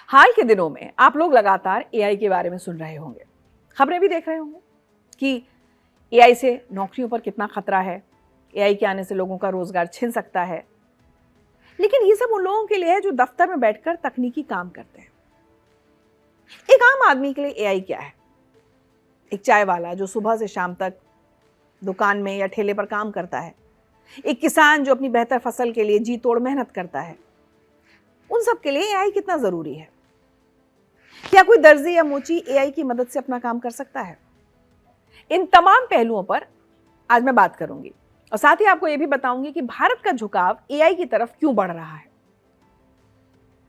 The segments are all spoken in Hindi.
हाल के दिनों में आप लोग लगातार एआई के बारे में सुन रहे होंगे, खबरें भी देख रहे होंगे कि एआई से नौकरियों पर कितना खतरा है, एआई के आने से लोगों का रोजगार छिन सकता है। लेकिन ये सब उन लोगों के लिए है जो दफ्तर में बैठकर तकनीकी काम करते हैं। एक आम आदमी के लिए एआई क्या है? एक चाय वाला जो सुबह से शाम तक दुकान में या ठेले पर काम करता है, एक किसान जो अपनी बेहतर फसल के लिए जी तोड़ मेहनत करता है, उन सब के लिए एआई कितना जरूरी है? क्या कोई दर्जी या मोची एआई की मदद से अपना काम कर सकता है? इन तमाम पहलुओं पर आज मैं बात करूंगी और साथ ही आपको यह भी बताऊंगी कि भारत का झुकाव एआई की तरफ क्यों बढ़ रहा है।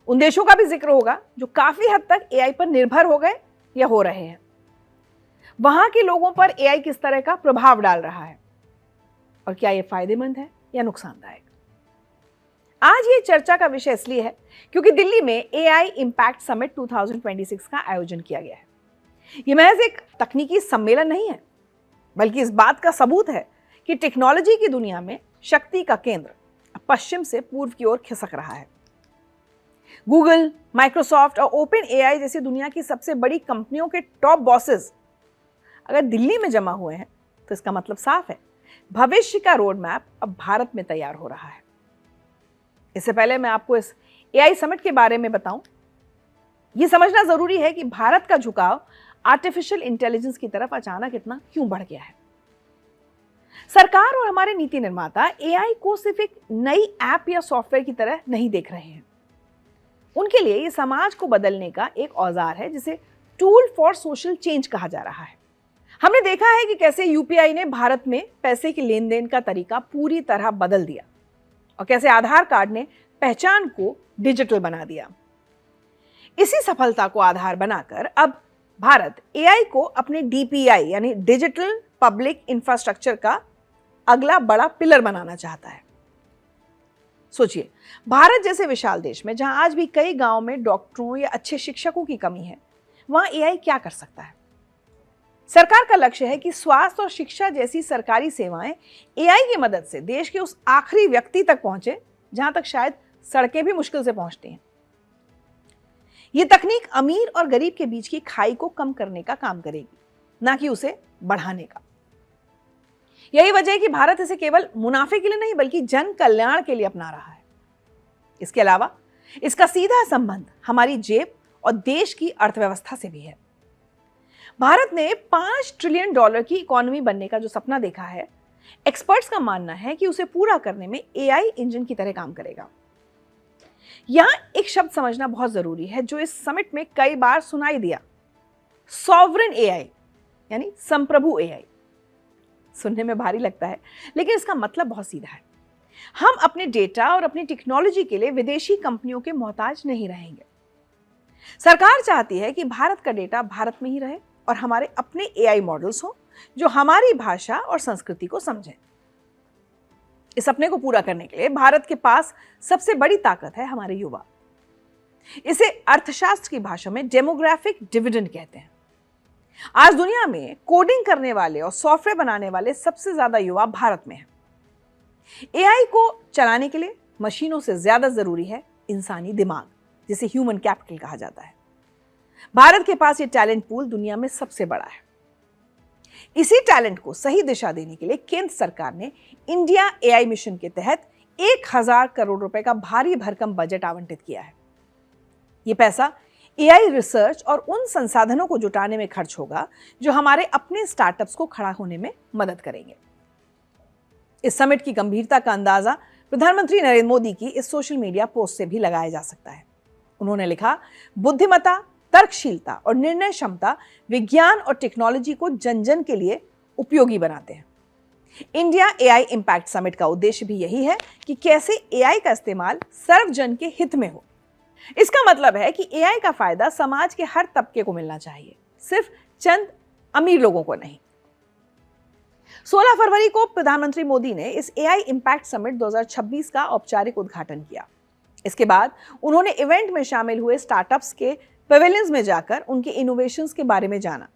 उन देशों का भी जिक्र होगा जो काफी हद तक एआई पर निर्भर हो गए या हो रहे हैं। वहां के लोगों पर एआई किस तरह का प्रभाव डाल रहा है और क्या यह फायदेमंद है या नुकसानदायक। आज ये चर्चा का विषय इसलिए है क्योंकि दिल्ली में एआई इंपैक्ट समिट 2026 का आयोजन किया गया है। ये महज एक तकनीकी सम्मेलन नहीं है, बल्कि इस बात का सबूत है कि टेक्नोलॉजी की दुनिया में शक्ति का केंद्र पश्चिम से पूर्व की ओर खिसक रहा है। गूगल, माइक्रोसॉफ्ट और ओपन एआई जैसी दुनिया की सबसे बड़ी कंपनियों के टॉप बॉसेस अगर दिल्ली में जमा हुए हैं तो इसका मतलब साफ है, भविष्य का रोड मैप अब भारत में तैयार हो रहा है। इससे पहले मैं आपको इस एआई समिट के बारे में बताऊं, यह समझना जरूरी है कि भारत का झुकाव आर्टिफिशियल इंटेलिजेंस की तरफ अचानक इतना क्यों बढ़ गया है। सरकार और हमारे नीति निर्माता एआई को सिर्फ एक नई ऐप या सॉफ्टवेयर की तरह नहीं देख रहे हैं। उनके लिए यह समाज को बदलने का एक औजार है जिसे टूल फॉर सोशल चेंज कहा जा रहा है। हमने देखा है कि कैसे यूपीआई ने भारत में पैसे के लेन देन का तरीका पूरी तरह बदल दिया और कैसे आधार कार्ड ने पहचान को डिजिटल बना दिया। इसी सफलता को आधार बनाकर अब भारत एआई को अपने डीपीआई यानी डिजिटल पब्लिक इंफ्रास्ट्रक्चर का अगला बड़ा पिलर बनाना चाहता है। सोचिए, भारत जैसे विशाल देश में जहां आज भी कई गांवों में डॉक्टरों या अच्छे शिक्षकों की कमी है, वहां एआई क्या कर सकता है? सरकार का लक्ष्य है कि स्वास्थ्य और शिक्षा जैसी सरकारी सेवाएं एआई की मदद से देश के उस आखिरी व्यक्ति तक पहुंचे जहां तक शायद सड़कें भी मुश्किल से पहुंचती हैं। यह तकनीक अमीर और गरीब के बीच की खाई को कम करने का काम करेगी, ना कि उसे बढ़ाने का। यही वजह है कि भारत इसे केवल मुनाफे के लिए नहीं बल्कि जन कल्याण के लिए अपना रहा है। इसके अलावा इसका सीधा संबंध हमारी जेब और देश की अर्थव्यवस्था से भी है। भारत ने $5 ट्रिलियन की इकोनॉमी बनने का जो सपना देखा है, एक्सपर्ट्स का मानना है कि उसे पूरा करने में एआई इंजन की तरह काम करेगा। यहां एक शब्द समझना बहुत जरूरी है जो इस समिट में कई बार सुनाई दिया, सॉवरेन एआई यानी संप्रभु एआई। सुनने में भारी लगता है, लेकिन इसका मतलब बहुत सीधा है। हम अपने डेटा और अपनी टेक्नोलॉजी के लिए विदेशी कंपनियों के मोहताज नहीं रहेंगे। सरकार चाहती है कि भारत का डेटा भारत में ही रहे और हमारे अपने एआई मॉडल्स हो जो हमारी भाषा और संस्कृति को समझें। इस सपने को पूरा करने के लिए भारत के पास सबसे बड़ी ताकत है हमारे युवा। इसे अर्थशास्त्र की भाषा में डेमोग्राफिक डिविडेंड कहते हैं। आज दुनिया में कोडिंग करने वाले और सॉफ्टवेयर बनाने वाले सबसे ज्यादा युवा भारत में हैं। एआई को चलाने के लिए मशीनों से ज्यादा जरूरी है इंसानी दिमाग, जिसे ह्यूमन कैपिटल कहा जाता है। भारत के पास ये टैलेंट पूल दुनिया में सबसे बड़ा है। इसी टैलेंट को सही दिशा देने के लिए केंद्र सरकार ने इंडिया एआई मिशन के तहत 1000 करोड़ रुपए का भारी भरकम बजट आवंटित किया है। यह पैसा एआई रिसर्च और उन संसाधनों को जुटाने में खर्च होगा जो हमारे अपने स्टार्टअप्स को खड़ा होने में मदद करेंगे। इस समिट की गंभीरता का अंदाजा प्रधानमंत्री नरेंद्र मोदी की इस सोशल मीडिया पोस्ट से भी लगाया जा सकता है। उन्होंने लिखा, बुद्धिमत्ता, तर्कशीलता और निर्णय क्षमता विज्ञान और टेक्नोलॉजी को जन जन के लिए उपयोगी बनाते हैं। इंडिया एआई इंपैक्ट समिट का उद्देश्य भी यही है कि कैसे एआई का इस्तेमाल सर्वजन के हित में हो। इसका मतलब है कि एआई का फायदा समाज के हर तबके को मिलना चाहिए, सिर्फ चंद अमीर लोगों को नहीं। 16 फरवरी को प्रधानमंत्री मोदी ने इस एआई इंपैक्ट समिट 2026 का औपचारिक उद्घाटन किया। इसके बाद उन्होंने इवेंट में शामिल हुए स्टार्टअप्स के पेविलियंस में जाकर उनके इनोवेशंस के बारे में जाना।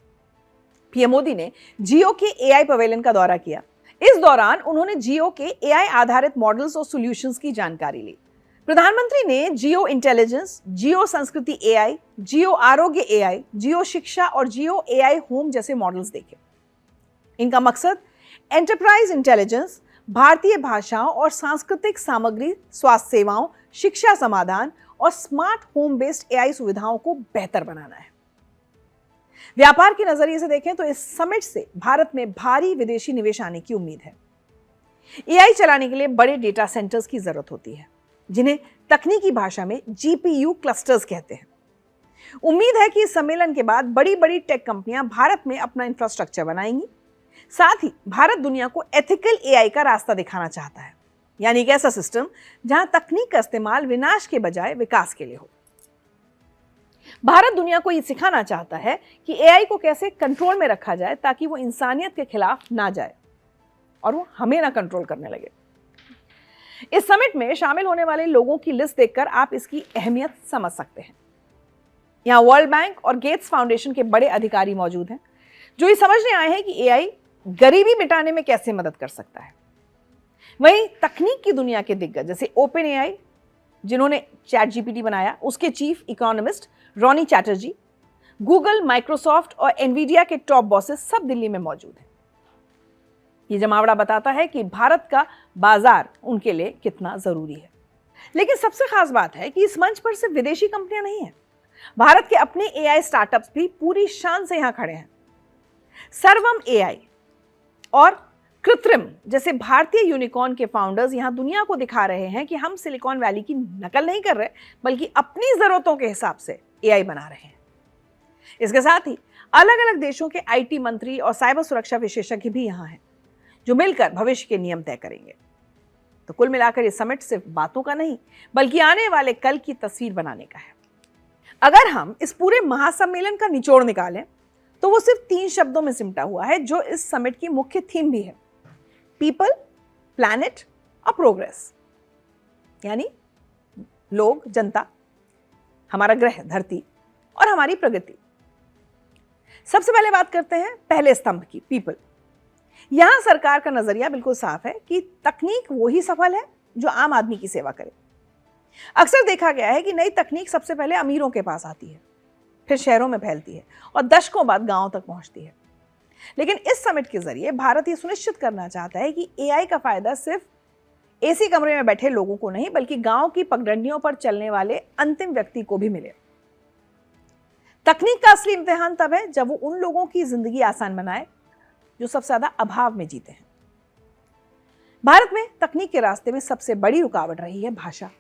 पीएम मोदी ने जियो के एआई पेविलियन का दौरा किया। इस दौरान उन्होंने जियो के एआई आधारित मॉडल्स और सॉल्यूशंस की जानकारी ली। प्रधानमंत्री ने जियो इंटेलिजेंस, जियो संस्कृति एआई, जियो आरोग्य एआई, जियो शिक्षा और जियो एआई होम जैसे मॉडल्स देखे। इनका मकसद एंटरप्राइज इंटेलिजेंस, भारतीय भाषाओं और सांस्कृतिक सामग्री, स्वास्थ्य सेवाओं, शिक्षा समाधान और स्मार्ट होम बेस्ड एआई सुविधाओं को बेहतर बनाना है। व्यापार के नजरिए से देखें तो इस समिट से भारत में भारी विदेशी निवेश आने की उम्मीद है। एआई चलाने के लिए बड़े डेटा सेंटर्स की जरूरत होती है, जिन्हें तकनीकी भाषा में जीपीयू क्लस्टर्स कहते हैं। उम्मीद है कि इस सम्मेलन के बाद बड़ी बड़ी टेक कंपनियां भारत में अपना इंफ्रास्ट्रक्चर बनाएंगी। साथ ही भारत दुनिया को एथिकल एआई का रास्ता दिखाना चाहता है, यानी एक ऐसा सिस्टम जहां तकनीक का इस्तेमाल विनाश के बजाय विकास के लिए हो। भारत दुनिया को ये सिखाना चाहता है कि एआई को कैसे कंट्रोल में रखा जाए ताकि वो इंसानियत के खिलाफ ना जाए और वो हमें ना कंट्रोल करने लगे। इस समिट में शामिल होने वाले लोगों की लिस्ट देखकर आप इसकी अहमियत समझ सकते हैं। यहां वर्ल्ड बैंक और गेट्स फाउंडेशन के बड़े अधिकारी मौजूद हैं, जो ये समझने आए हैं कि एआई गरीबी मिटाने में कैसे मदद कर सकता है। वहीं तकनीक की दुनिया के दिग्गज जैसे ओपन एआई, जिन्होंने चैट जीपीटी बनाया, उसके chief economist Ronnie Chatterjee, Google, Microsoft और एनवीडिया के टॉप बॉसेस सब दिल्ली में मौजूद हैं। ये जमावड़ा बताता है कि भारत का बाजार उनके लिए कितना जरूरी है। लेकिन सबसे खास बात है कि इस मंच पर सिर्फ विदेशी कंपनियां नहीं हैं, भारत के अपने एआई स्टार्टअप्स भी पूरी शान से यहां खड़े हैं। सर्वम एआई और कृत्रिम जैसे भारतीय यूनिकॉर्न के फाउंडर्स यहां दुनिया को दिखा रहे हैं कि हम सिलिकॉन वैली की नकल नहीं कर रहे, बल्कि अपनी जरूरतों के हिसाब से एआई बना रहे हैं। इसके साथ ही अलग अलग देशों के आईटी मंत्री और साइबर सुरक्षा विशेषज्ञ भी यहां हैं, जो मिलकर भविष्य के नियम तय करेंगे। तो कुल मिलाकर ये समिट सिर्फ बातों का नहीं, बल्कि आने वाले कल की तस्वीर बनाने का है। अगर हम इस पूरे महासम्मेलन का निचोड़ निकालें तो वो सिर्फ 3 शब्दों में सिमटा हुआ है, जो इस समिट की मुख्य थीम भी है: पीपल, प्लैनेट और प्रोग्रेस। यानी लोग, जनता, हमारा ग्रह धरती और हमारी प्रगति। सबसे पहले बात करते हैं पहले स्तंभ की, पीपल। यहां सरकार का नजरिया बिल्कुल साफ है कि तकनीक वो ही सफल है जो आम आदमी की सेवा करे। अक्सर देखा गया है कि नई तकनीक सबसे पहले अमीरों के पास आती है, फिर शहरों में फैलती है और दशकों बाद गांवों तक पहुंचती है। लेकिन इस समिट के जरिए भारत ये सुनिश्चित करना चाहता है कि एआई का फायदा सिर्फ एसी कमरे में बैठे लोगों को नहीं, बल्कि गांव की पगडंडियों पर चलने वाले अंतिम व्यक्ति को भी मिले। तकनीक का असली इम्तिहान तब है जब वो उन लोगों की जिंदगी आसान बनाए जो सबसे ज्यादा अभाव में जीते हैं। भारत में तकनीक के रास्ते में सबसे बड़ी रुकावट रही है भाषा।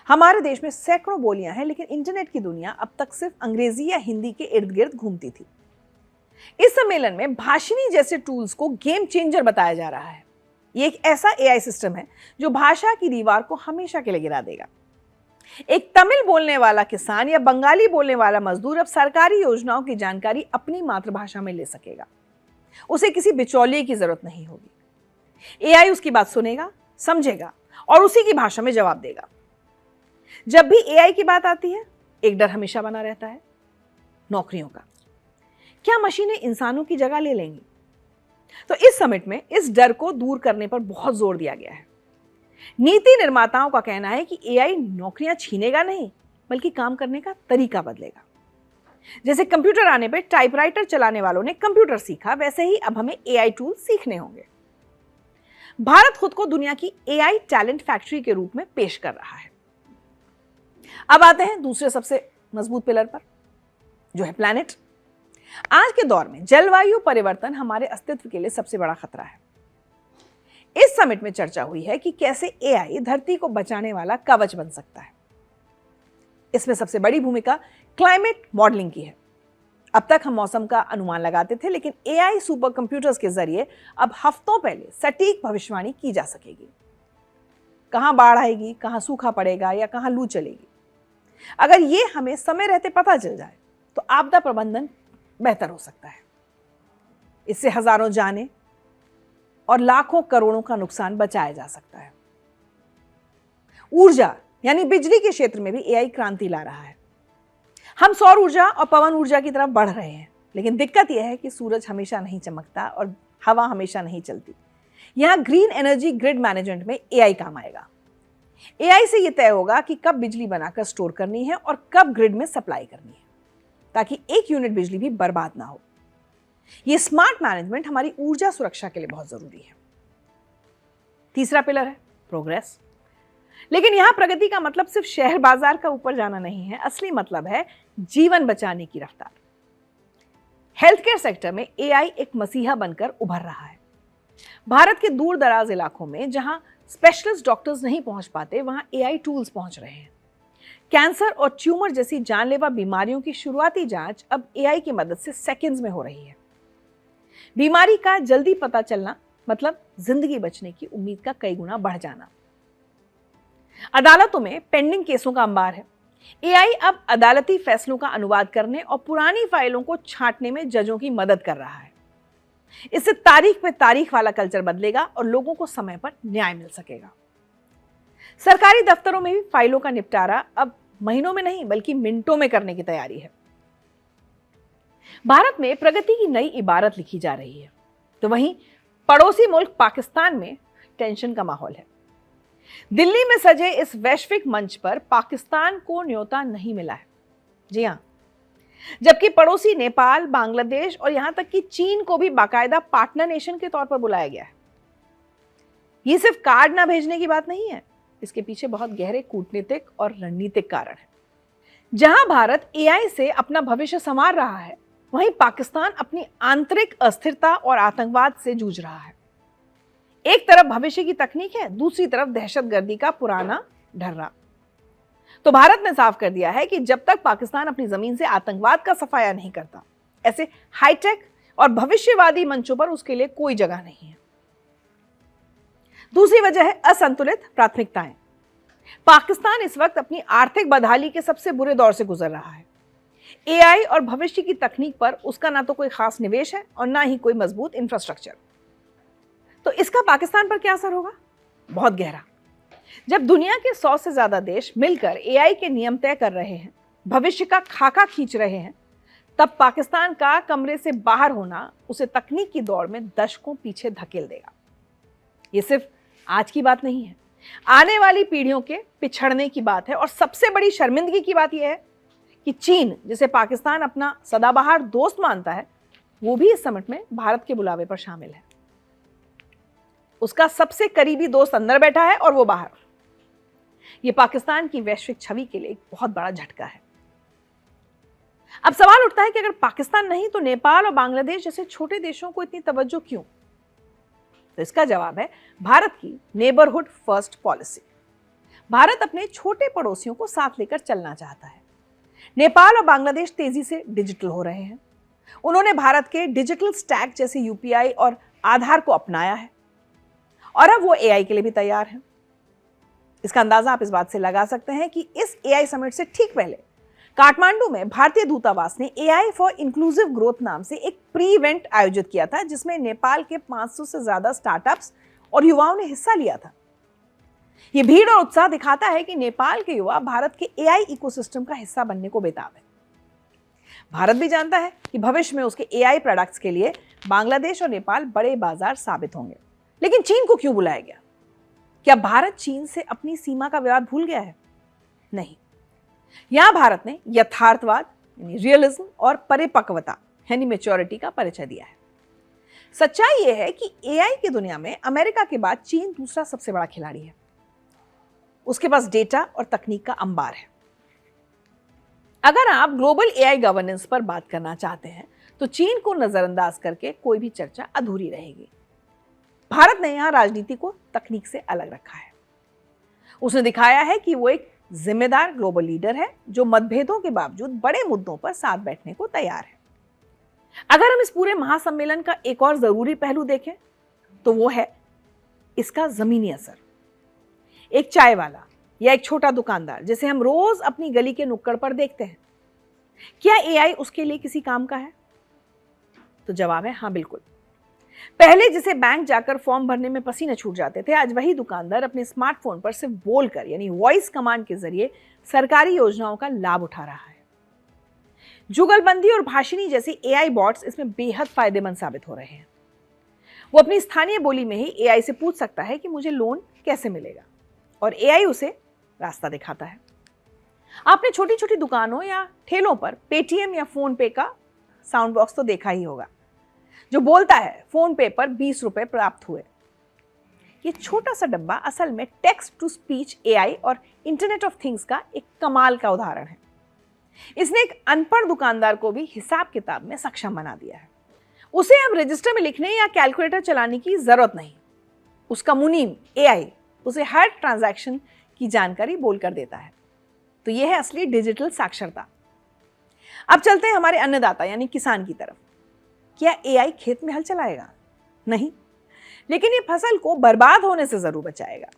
हमारे देश में सैकड़ों बोलियां हैं, लेकिन इंटरनेट की दुनिया अब तक सिर्फ अंग्रेजी या हिंदी के इर्द गिर्द घूमती थी। इस सम्मेलन में भाषिनी जैसे टूल्स को गेम चेंजर बताया जा रहा है। ये एक ऐसा एआई सिस्टम है जो भाषा की दीवार को हमेशा के लिए गिरा देगा। एक तमिल बोलने वाला किसान या बंगाली बोलने वाला मजदूर अब सरकारी योजनाओं की जानकारी अपनी मातृभाषा में ले सकेगा। उसे किसी बिचौलिए की जरूरत नहीं होगी। एआई उसकी बात सुनेगा, समझेगा और उसी की भाषा में जवाब देगा। जब भी एआई की बात आती है, एक डर हमेशा बना रहता है, नौकरियों का। क्या मशीनें इंसानों की जगह ले लेंगी? तो इस समिट में इस डर को दूर करने पर बहुत जोर दिया गया है। नीति निर्माताओं का कहना है कि एआई नौकरियां छीनेगा नहीं, बल्कि काम करने का तरीका बदलेगा। जैसे कंप्यूटर आने पर टाइपराइटर चलाने वालों ने कंप्यूटर सीखा, वैसे ही अब हमें एआई टूल सीखने होंगे। भारत खुद को दुनिया की एआई टैलेंट फैक्ट्री के रूप में पेश कर रहा है। अब आते हैं दूसरे सबसे मजबूत पिलर पर, जो है प्लैनेट। आज के दौर में जलवायु परिवर्तन हमारे अस्तित्व के लिए सबसे बड़ा खतरा है। इस समिट में चर्चा हुई है कि कैसे एआई धरती को बचाने वाला कवच बन सकता है। इसमें सबसे बड़ी भूमिका क्लाइमेट मॉडलिंग की है। अब तक हम मौसम का अनुमान लगाते थे, लेकिन एआई सुपर कंप्यूटर्स के जरिए अब हफ्तों पहले सटीक भविष्यवाणी की जा सकेगी। कहां बाढ़ आएगी, कहां सूखा पड़ेगा या कहां लू चलेगी। अगर ये हमें समय रहते पता चल जाए तो आपदा प्रबंधन बेहतर हो सकता है। इससे हजारों जानें और लाखों करोड़ों का नुकसान बचाया जा सकता है। ऊर्जा यानी बिजली के क्षेत्र में भी एआई क्रांति ला रहा है। हम सौर ऊर्जा और पवन ऊर्जा की तरफ बढ़ रहे हैं, लेकिन दिक्कत यह है कि सूरज हमेशा नहीं चमकता और हवा हमेशा नहीं चलती। यहां ग्रीन एनर्जी ग्रिड मैनेजमेंट में एआई काम आएगा। एआई से यह तय होगा कि कब बिजली बनाकर स्टोर करनी है और कब ग्रिड में सप्लाई करनी है, ताकि एक यूनिट बिजली भी बर्बाद ना हो। यह स्मार्ट मैनेजमेंट हमारी ऊर्जा सुरक्षा के लिए बहुत जरूरी है। तीसरा पिलर है प्रोग्रेस। लेकिन यहां प्रगति का मतलब सिर्फ शहर बाजार का ऊपर जाना नहीं है, असली मतलब है जीवन बचाने की रफ्तार। हेल्थ केयर सेक्टर में एआई एक मसीहा बनकर उभर रहा है। भारत के दूर दराज इलाकों में जहां स्पेशलिस्ट डॉक्टर्स नहीं पहुंच पाते, वहां एआई टूल्स पहुंच रहे हैं। कैंसर और ट्यूमर जैसी जानलेवा बीमारियों की शुरुआती जांच अब एआई की मदद से सेकंड्स में हो रही है। बीमारी का जल्दी पता चलना मतलब जिंदगी बचने की उम्मीद का कई गुना बढ़ जाना। अदालतों में पेंडिंग केसों का अंबार है। एआई अब अदालती फैसलों का अनुवाद करने और पुरानी फाइलों को छांटने में जजों की मदद कर रहा है। इससे तारीख पे तारीख वाला कल्चर बदलेगा और लोगों को समय पर न्याय मिल सकेगा। सरकारी दफ्तरों में भी फाइलों का निपटारा अब महीनों में नहीं बल्कि मिनटों में करने की तैयारी है। भारत में प्रगति की नई इबारत लिखी जा रही है, तो वहीं पड़ोसी मुल्क पाकिस्तान में टेंशन का माहौल है। दिल्ली में सजे इस वैश्विक मंच पर पाकिस्तान को न्योता नहीं मिला है। जी हां, जबकि पड़ोसी नेपाल, बांग्लादेश और यहां तक कि चीन को भी बाकायदा पार्टनर नेशन के तौर पर बुलाया गया है। ये सिर्फ कार्ड ना भेजने की बात नहीं है, इसके पीछे बहुत गहरे कूटनीतिक और रणनीतिक कारण है। जहां भारत एआई से अपना भविष्य संवार रहा है, वहीं पाकिस्तान अपनी आंतरिक अस्थिरता और आतंकवाद से जूझ रहा है। एक तरफ भविष्य की तकनीक है, दूसरी तरफ दहशतगर्दी का पुराना ढर्रा। तो भारत ने साफ कर दिया है कि जब तक पाकिस्तान अपनी जमीन से आतंकवाद का सफाया नहीं करता, ऐसे हाईटेक और भविष्यवादी मंचों पर उसके लिए कोई जगह नहीं है। दूसरी वजह है असंतुलित प्राथमिकताएं। पाकिस्तान इस वक्त अपनी आर्थिक बदहाली के सबसे बुरे दौर से गुजर रहा है। एआई और भविष्य की तकनीक पर उसका ना तो कोई खास निवेश है और ना ही कोई मजबूत इंफ्रास्ट्रक्चर। तो इसका पाकिस्तान पर क्या असर होगा? बहुत गहरा। जब दुनिया के 100 से ज्यादा देश मिलकर एआई के नियम तय कर रहे हैं, भविष्य का खाका खींच रहे हैं, तब पाकिस्तान का कमरे से बाहर होना उसे तकनीक की दौड़ में दशकों पीछे धकेल देगा। ये सिर्फ आज की बात नहीं है, आने वाली पीढ़ियों के पिछड़ने की बात है। और सबसे बड़ी शर्मिंदगी की बात यह है कि चीन, जिसे पाकिस्तान अपना सदाबहार दोस्त मानता है, वो भी इस समिट में भारत के बुलावे पर शामिल है। उसका सबसे करीबी दोस्त अंदर बैठा है और वो बाहर। ये पाकिस्तान की वैश्विक छवि के लिए एक बहुत बड़ा झटका है। अब सवाल उठता है कि अगर पाकिस्तान नहीं तो नेपाल और बांग्लादेश जैसे छोटे देशों को इतनी तवज्जो क्यों? तो इसका जवाब है भारत की नेबरहुड फर्स्ट पॉलिसी। भारत अपने छोटे पड़ोसियों को साथ लेकर चलना चाहता है। नेपाल और बांग्लादेश तेजी से डिजिटल हो रहे हैं। उन्होंने भारत के डिजिटल स्टैक जैसे यूपीआई और आधार को अपनाया है और अब वो एआई के लिए भी तैयार हैं। इसका अंदाजा आप इस बात से लगा सकते हैं कि इस एआई समिट से ठीक पहले काठमांडू में भारतीय दूतावास ने एआई फॉर इंक्लूसिव ग्रोथ नाम से एक प्री इवेंट आयोजित किया था, जिसमें नेपाल के 500 से ज्यादा स्टार्टअप्स और युवाओं ने हिस्सा लिया था। ये भीड़ और उत्साह दिखाता है कि नेपाल के युवा भारत के एआई इकोसिस्टम का हिस्सा बनने को बेताब है। भारत भी जानता है कि भविष्य में उसके एआई प्रोडक्ट्स के लिए बांग्लादेश और नेपाल बड़े बाजार साबित होंगे। लेकिन चीन को क्यों बुलाया गया? क्या भारत चीन से अपनी सीमा का विवाद भूल गया है? नहीं। यहां भारत ने यथार्थवाद यानी रियलिज्म और परिपक्वता यानी मैच्योरिटी का परिचय दिया है। सच्चाई यह है कि एआई की दुनिया में अमेरिका के बाद चीन दूसरा सबसे बड़ा खिलाड़ी है। उसके पास डेटा और तकनीक का अंबार है। अगर आप ग्लोबल एआई गवर्नेंस पर बात करना चाहते हैं तो चीन को नजरअंदाज करके कोई भी चर्चा अधूरी रहेगी। भारत ने यहां राजनीति को तकनीक से अलग रखा है। उसने दिखाया है कि वो एक जिम्मेदार ग्लोबल लीडर है जो मतभेदों के बावजूद बड़े मुद्दों पर साथ बैठने को तैयार है। अगर हम इस पूरे महासम्मेलन का एक और जरूरी पहलू देखें तो वो है इसका जमीनी असर। एक चाय वाला या एक छोटा दुकानदार जिसे हम रोज अपनी गली के नुक्कड़ पर देखते हैं, क्या एआई उसके लिए किसी काम का है? तो जवाब है हाँ, बिल्कुल। पहले जिसे बैंक जाकर फॉर्म भरने में पसीने छूट जाते थे, आज वही दुकानदार अपने स्मार्टफोन पर सिर्फ बोलकर यानी वॉइस कमांड के जरिए सरकारी योजनाओं का लाभ उठा रहा है। जुगलबंदी और भाषिनी जैसी एआई बॉट्स इसमें बेहद फायदेमंद साबित हो रहे हैं। वो अपनी स्थानीय बोली में ही एआई से पूछ सकता है कि मुझे लोन कैसे मिलेगा और एआई उसे रास्ता दिखाता है। आपने छोटी छोटी दुकानों या ठेलों पर पेटीएम या फोन पे का साउंड बॉक्स तो देखा ही होगा, जो बोलता है फोन पे पर 20 रुपए प्राप्त हुए। ये छोटा सा डब्बा असल में टेक्स्ट टू स्पीच एआई और इंटरनेट ऑफ थिंग्स का एक कमाल का उदाहरण है। इसने एक अनपढ़ दुकानदार को भी हिसाब किताब में सक्षम बना दिया है। उसे अब रजिस्टर में लिखने या कैलकुलेटर चलाने की जरूरत नहीं। उसका मुनीम एआई उसे हर ट्रांजैक्शन की जानकारी बोलकर देता है। तो यह है असली डिजिटल साक्षरता। अब चलते हैं हमारे अन्नदाता यानी किसान की तरफ। क्या एआई खेत में हल चलाएगा? नहीं, लेकिन ये फसल को बर्बाद होने से जरूर बचाएगा।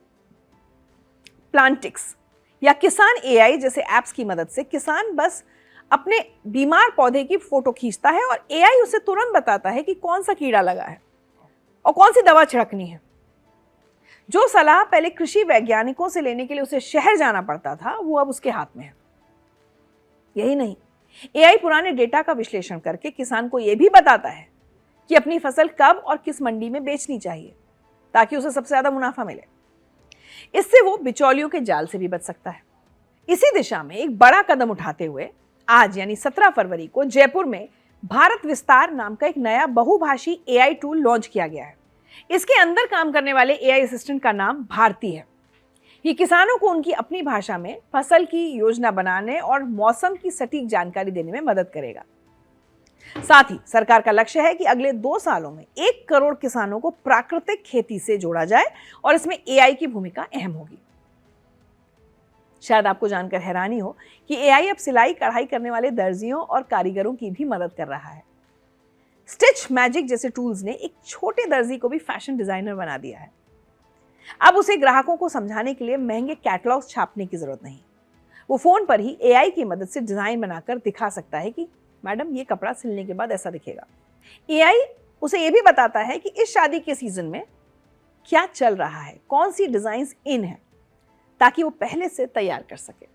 प्लांटिक्स या किसान एआई जैसे ऐप्स की मदद से किसान बस अपने बीमार पौधे की फोटो खींचता है और एआई उसे तुरंत बताता है कि कौन सा कीड़ा लगा है और कौन सी दवा छिड़कनी है। जो सलाह पहले कृषि वैज्ञानिकों से लेने के लिए उसे शहर जाना पड़ता था, वो अब उसके हाथ में है। यही नहीं, एआई पुराने डेटा का विश्लेषण करके किसान को यह भी बताता है कि अपनी फसल कब और किस मंडी में बेचनी चाहिए ताकि उसे सबसे ज्यादा मुनाफा मिले। इससे वो बिचौलियों के जाल से भी बच सकता है। इसी दिशा में एक बड़ा कदम उठाते हुए आज यानी 17 फरवरी को जयपुर में भारत विस्तार नाम का एक नया बहुभाषी एआई टूल लॉन्च किया गया है। इसके अंदर काम करने वाले एआई असिस्टेंट का नाम भारती है। ये किसानों को उनकी अपनी भाषा में फसल की योजना बनाने और मौसम की सटीक जानकारी देने में मदद करेगा। साथ ही सरकार का लक्ष्य है कि अगले 2 सालों में 1 करोड़ किसानों को प्राकृतिक खेती से जोड़ा जाए और इसमें एआई की भूमिका अहम होगी। शायद आपको जानकर हैरानी हो कि एआई अब सिलाई कढ़ाई करने वाले दर्जियों और कारीगरों की भी मदद कर रहा है। स्टिच मैजिक जैसे टूल्स ने एक छोटे दर्जी को भी फैशन डिजाइनर बना दिया है। अब उसे ग्राहकों को समझाने के लिए महंगे कैटलॉग्स छापने की जरूरत नहीं। वो फोन पर ही एआई की मदद से डिजाइन बनाकर दिखा सकता है कि मैडम ये कपड़ा सिलने के बाद ऐसा दिखेगा। एआई उसे ये भी बताता है कि इस शादी के सीजन में क्या चल रहा है, कौन सी डिजाइन्स इन है, ताकि वो पहले से तैयार कर सके।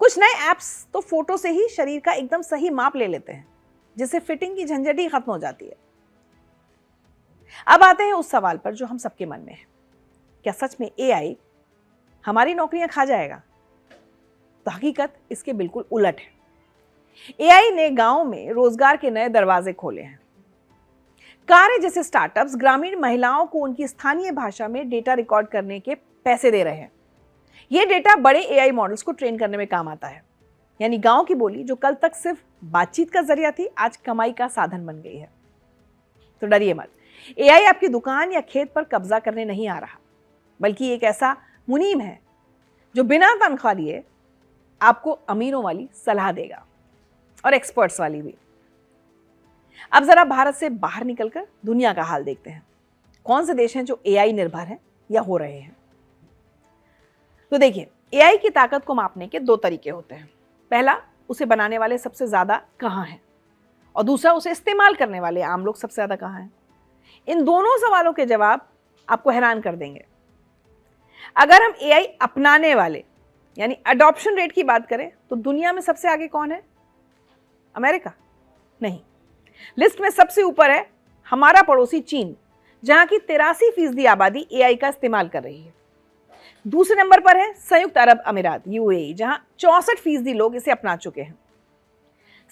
कुछ नए ऐप्स तो फोटो से ही शरीर का एकदम सही माप ले लेते हैं, जिससे फिटिंग की झंझट ही खत्म हो जाती है। अब आते हैं उस सवाल पर जो हम सबके मन में है, क्या सच में एआई हमारी नौकरियां खा जाएगा? तो हकीकत इसके बिल्कुल उलट है। एआई ने गांव में रोजगार के नए दरवाजे खोले हैं। कार्य जैसे स्टार्टअप्स ग्रामीण महिलाओं को उनकी स्थानीय भाषा में डेटा रिकॉर्ड करने के पैसे दे रहे हैं। यह डेटा बड़े एआई मॉडल्स को ट्रेन करने में काम आता है। यानी गांव की बोली जो कल तक सिर्फ बातचीत का जरिया थी, आज कमाई का साधन बन गई है। तो डरिए मत, एआई आपकी दुकान या खेत पर कब्जा करने नहीं आ रहा, बल्कि एक ऐसा मुनीम है जो बिना तनख्वाह लिए आपको अमीरों वाली सलाह देगा और एक्सपर्ट्स वाली भी। अब जरा भारत से बाहर निकलकर दुनिया का हाल देखते हैं। कौन से देश हैं जो एआई निर्भर हैं या हो रहे हैं? तो देखिए, एआई की ताकत को मापने के 2 तरीके होते हैं। पहला, उसे बनाने वाले सबसे ज्यादा कहां हैं, और दूसरा, उसे इस्तेमाल करने वाले आम लोग सबसे ज्यादा कहां हैं। इन दोनों सवालों के जवाब आपको हैरान कर देंगे। अगर हम एआई अपनाने वाले यानी अडॉप्शन रेट की बात करें तो दुनिया में सबसे आगे कौन है? अमेरिका? नहीं, लिस्ट में सबसे ऊपर है हमारा पड़ोसी चीन, जहां की 83% आबादी एआई का इस्तेमाल कर रही है। दूसरे नंबर पर है संयुक्त अरब अमीरात यूएई, जहां 64% लोग इसे अपना चुके हैं।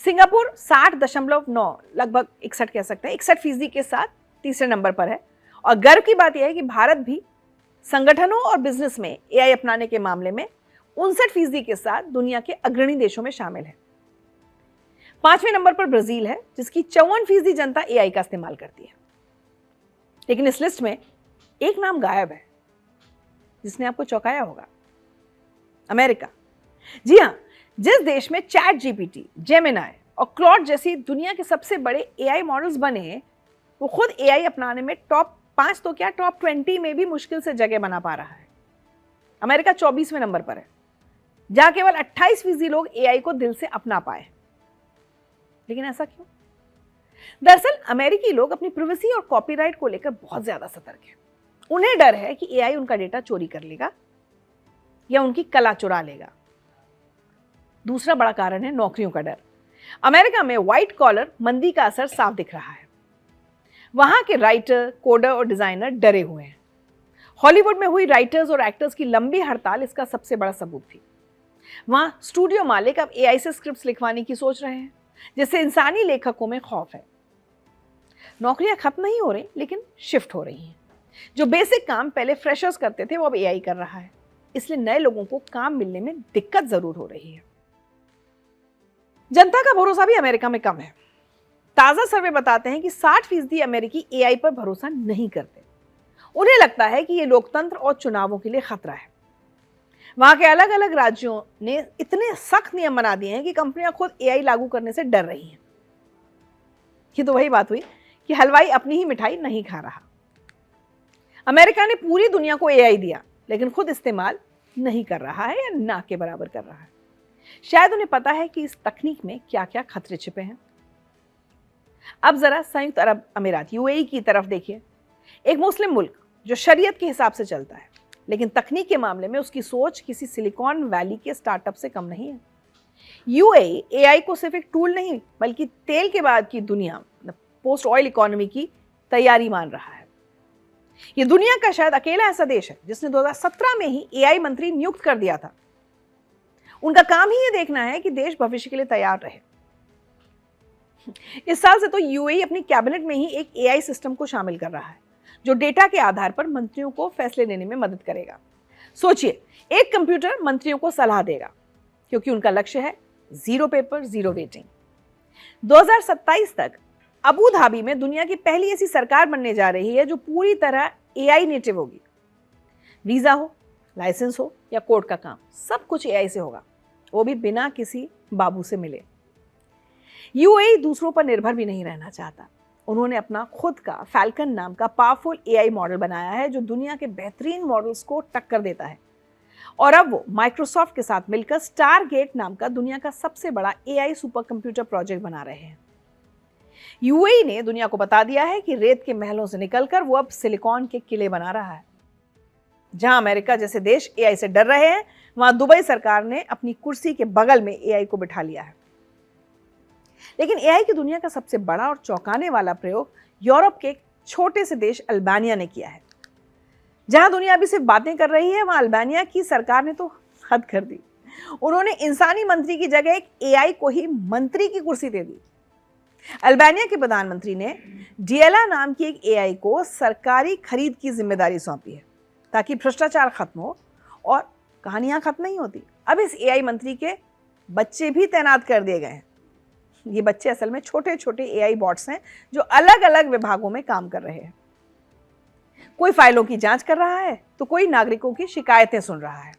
सिंगापुर 60.9 लगभग 61 कह सकते हैं 61% के साथ तीसरे नंबर पर है। और गर्व की बात यह है कि भारत भी संगठनों और बिजनेस में एआई अपनाने के मामले में 59% के साथ दुनिया के अग्रणी देशों में शामिल है। 5वें नंबर पर ब्राजील है, जिसकी 54% जनता एआई का इस्तेमाल करती है। लेकिन इस लिस्ट में एक नाम गायब है, जिसने आपको चौंकाया होगा। अमेरिका। जी हाँ, जिस देश में चैट जीपीटी, जेमिनाई और क्लॉड जैसी दुनिया के सबसे बड़े एआई मॉडल्स बने, वो खुद एआई अपनाने में टॉप 5 तो क्या टॉप 20 में भी मुश्किल से जगह बना पा रहा है। अमेरिका 24वें नंबर पर है, जहां केवल 28% लोग एआई को दिल से अपना पाए। लेकिन ऐसा क्यों? दरअसल अमेरिकी लोग अपनी प्राइवेसी और कॉपीराइट को लेकर बहुत ज्यादा सतर्क हैं। उन्हें डर है कि एआई उनका डेटा चोरी कर लेगा या उनकी कला चुरा लेगा। दूसरा बड़ा कारण है नौकरियों का डर। अमेरिका में व्हाइट कॉलर मंदी का असर साफ दिख रहा है। वहां के राइटर, कोडर और डिजाइनर डरे हुए हैं। हॉलीवुड में हुई राइटर्स और एक्टर्स की लंबी हड़ताल इसका सबसे बड़ा सबूत थी। वहां स्टूडियो मालिक अब एआई से स्क्रिप्ट्स लिखवाने की सोच रहे हैं, जिससे इंसानी लेखकों में खौफ है। नौकरियां खत्म नहीं हो रही, लेकिन शिफ्ट हो रही हैं। जो बेसिक काम पहले फ्रेशर्स करते थे वो अब एआई कर रहा है, इसलिए नए लोगों को काम मिलने में दिक्कत जरूर हो रही है। जनता का भरोसा भी अमेरिका में कम है। ताजा सर्वे बताते हैं कि 60% अमेरिकी एआई पर भरोसा नहीं करते। उन्हें लगता है कि यह लोकतंत्र और चुनावों के लिए खतरा है। वहां के अलग अलग राज्यों ने इतने सख्त नियम बना दिए हैं कि कंपनियां खुद एआई लागू करने से डर रही हैं। ये तो वही बात हुई कि हलवाई अपनी ही मिठाई नहीं खा रहा। अमेरिका ने पूरी दुनिया को एआई दिया, लेकिन खुद इस्तेमाल नहीं कर रहा है या ना के बराबर कर रहा है। शायद उन्हें पता है कि इस तकनीक में क्या क्या खतरे छिपे हैं। अब जरा संयुक्त अरब अमीरात यूएई की तरफ देखिए। एक मुस्लिम मुल्क जो शरीयत के हिसाब से चलता है, लेकिन तकनीक के मामले में उसकी सोच किसी सिलिकॉन वैली के स्टार्टअप से कम नहीं है। यूएई एआई को सिर्फ एक टूल नहीं, बल्कि तेल के बाद की दुनिया, पोस्ट ऑयल इकोनॉमी की तैयारी मान रहा है। यह दुनिया का शायद अकेला ऐसा देश है जिसने 2017 में ही एआई मंत्री नियुक्त कर दिया था। उनका काम ही यह देखना है कि देश भविष्य के लिए तैयार रहे। इस साल से तो यूएई अपनी कैबिनेट में ही एक एआई सिस्टम को शामिल कर रहा है, जो डेटा के आधार पर मंत्रियों को फैसले लेने में मदद करेगा। सोचिए, एक कंप्यूटर मंत्रियों को सलाह देगा, क्योंकि उनका लक्ष्य है जीरो पेपर जीरो वेटिंग। 2027 तक अबू धाबी में दुनिया की पहली ऐसी सरकार बनने जा रही है जो पूरी तरह एआई नेटिव होगी। वीजा हो, लाइसेंस हो या कोर्ट का काम, सब कुछ एआई से होगा, वो भी बिना किसी बाबू से मिले। यूएई दूसरों पर निर्भर भी नहीं रहना चाहता। उन्होंने अपना खुद का फैल्कन नाम का पावरफुल एआई मॉडल बनाया है, जो दुनिया के बेहतरीन मॉडल्स को टक्कर देता है। और अब वो माइक्रोसॉफ्ट के साथ मिलकर स्टारगेट नाम का दुनिया का सबसे बड़ा एआई सुपर कंप्यूटर प्रोजेक्ट बना रहे हैं। यूएई ने दुनिया को बता दिया है कि रेत के महलों से निकलकर वो अब सिलिकॉन के किले बना रहा है। जहां अमेरिका जैसे देश एआई से डर रहे हैं, वहां दुबई सरकार ने अपनी कुर्सी के बगल में एआई को बिठा लिया है। लेकिन एआई की दुनिया का सबसे बड़ा और चौंकाने वाला प्रयोग यूरोप के एक छोटे से देश अल्बानिया ने किया है। जहां दुनिया अभी सिर्फ बातें कर रही है, वहां अल्बानिया की सरकार ने तो हद कर दी। उन्होंने इंसानी मंत्री की जगह एक एआई को ही मंत्री की कुर्सी दे दी। अल्बानिया के प्रधानमंत्री ने डिएला नाम की एक एआई को सरकारी खरीद की जिम्मेदारी सौंपी है, ताकि भ्रष्टाचार खत्म हो। और कहानियां खत्म नहीं होती, अब इस एआई मंत्री के बच्चे भी तैनात कर दिए गए हैं। ये बच्चे असल में छोटे छोटे एआई बॉट्स हैं, जो अलग अलग विभागों में काम कर रहे हैं। कोई फाइलों की जांच कर रहा है, तो कोई नागरिकों की शिकायतें सुन रहा है।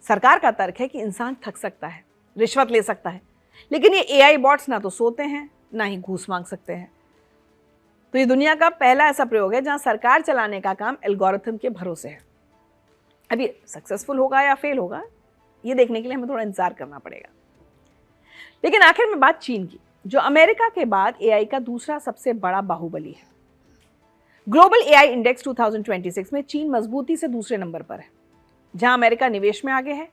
सरकार का तर्क है कि इंसान थक सकता है, रिश्वत ले सकता है, लेकिन ये एआई बॉट्स ना तो सोते हैं, ना ही घूस मांग सकते हैं। तो ये दुनिया का पहला ऐसा प्रयोग है जहां सरकार चलाने का काम एल्गोरिथम के भरोसे है। अब ये सक्सेसफुल होगा या फेल होगा, ये देखने के लिए हमें थोड़ा इंतजार करना पड़ेगा। लेकिन आखिर में बात चीन की, जो अमेरिका के बाद एआई का दूसरा सबसे बड़ा बाहुबली है। ग्लोबल एआई इंडेक्स 2026 में चीन मजबूती से दूसरे नंबर पर है। जहां अमेरिका निवेश में आगे है,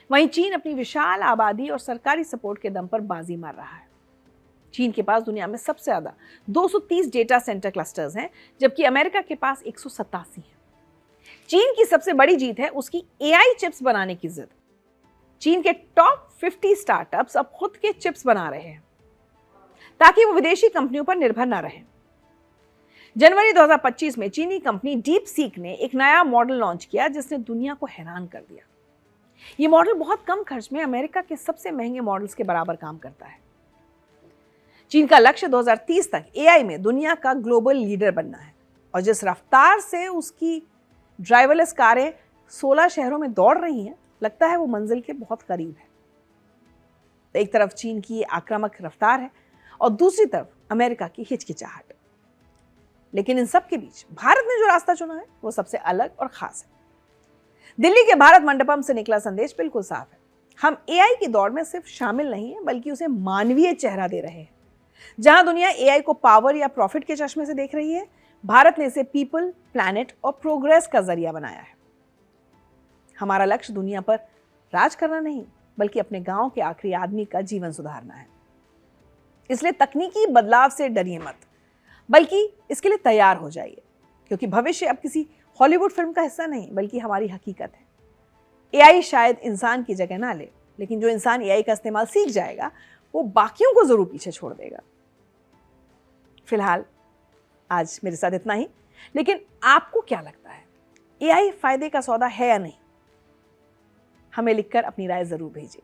वहीं चीन अपनी विशाल आबादी और सरकारी सपोर्ट के दम पर बाजी मार रहा है। चीन के पास दुनिया में सबसे ज्यादा 230 डेटा सेंटर क्लस्टर्स हैं, जबकि अमेरिका के पास 187 हैं। चीन की सबसे बड़ी जीत है उसकी एआई चिप्स बनाने की जिद। चीन के टॉप 50 स्टार्टअप्स अब खुद के चिप्स बना रहे हैं, ताकि वो विदेशी कंपनियों पर निर्भर ना रहें। जनवरी 2025 में चीनी कंपनी डीप सीक ने एक नया मॉडल लॉन्च किया, जिसने दुनिया को हैरान कर दिया। ये मॉडल बहुत कम खर्च में अमेरिका के सबसे महंगे मॉडल्स के बराबर काम करता है। चीन का लक्ष्य 2030 तक एआई में दुनिया का ग्लोबल लीडर बनना है, और जिस रफ्तार से उसकी ड्राइवरलेस कारें 16 शहरों में दौड़ रही हैं, लगता है वो मंजिल के बहुत करीब है। तो एक तरफ चीन की आक्रामक रफ्तार है और दूसरी तरफ अमेरिका की हिचकिचाहट। लेकिन इन सब के बीच भारत ने जो रास्ता चुना है वो सबसे अलग और खास है। दिल्ली के भारत मंडपम से निकला संदेश बिल्कुल साफ है। हम एआई की दौड़ में सिर्फ शामिल नहीं है, बल्कि उसे मानवीय चेहरा दे रहे हैं। जहां दुनिया एआई को पावर या प्रॉफिट के चश्मे से देख रही है, भारत ने इसे पीपल, प्लैनेट और प्रोग्रेस का जरिया बनाया है। हमारा लक्ष्य दुनिया पर राज करना नहीं, बल्कि अपने गांव के आखिरी आदमी का जीवन सुधारना है। इसलिए तकनीकी बदलाव से डरिए मत, बल्कि इसके लिए तैयार हो जाइए, क्योंकि भविष्य अब किसी हॉलीवुड फिल्म का हिस्सा नहीं बल्कि हमारी हकीकत है। एआई शायद इंसान की जगह ना ले, लेकिन जो इंसान एआई का इस्तेमाल सीख जाएगा वो बाकियों को जरूर पीछे छोड़ देगा। फिलहाल आज मेरे साथ इतना ही, लेकिन आपको क्या लगता है, एआई फायदे का सौदा है या नहीं? हमें लिखकर अपनी राय जरूर भेजिए।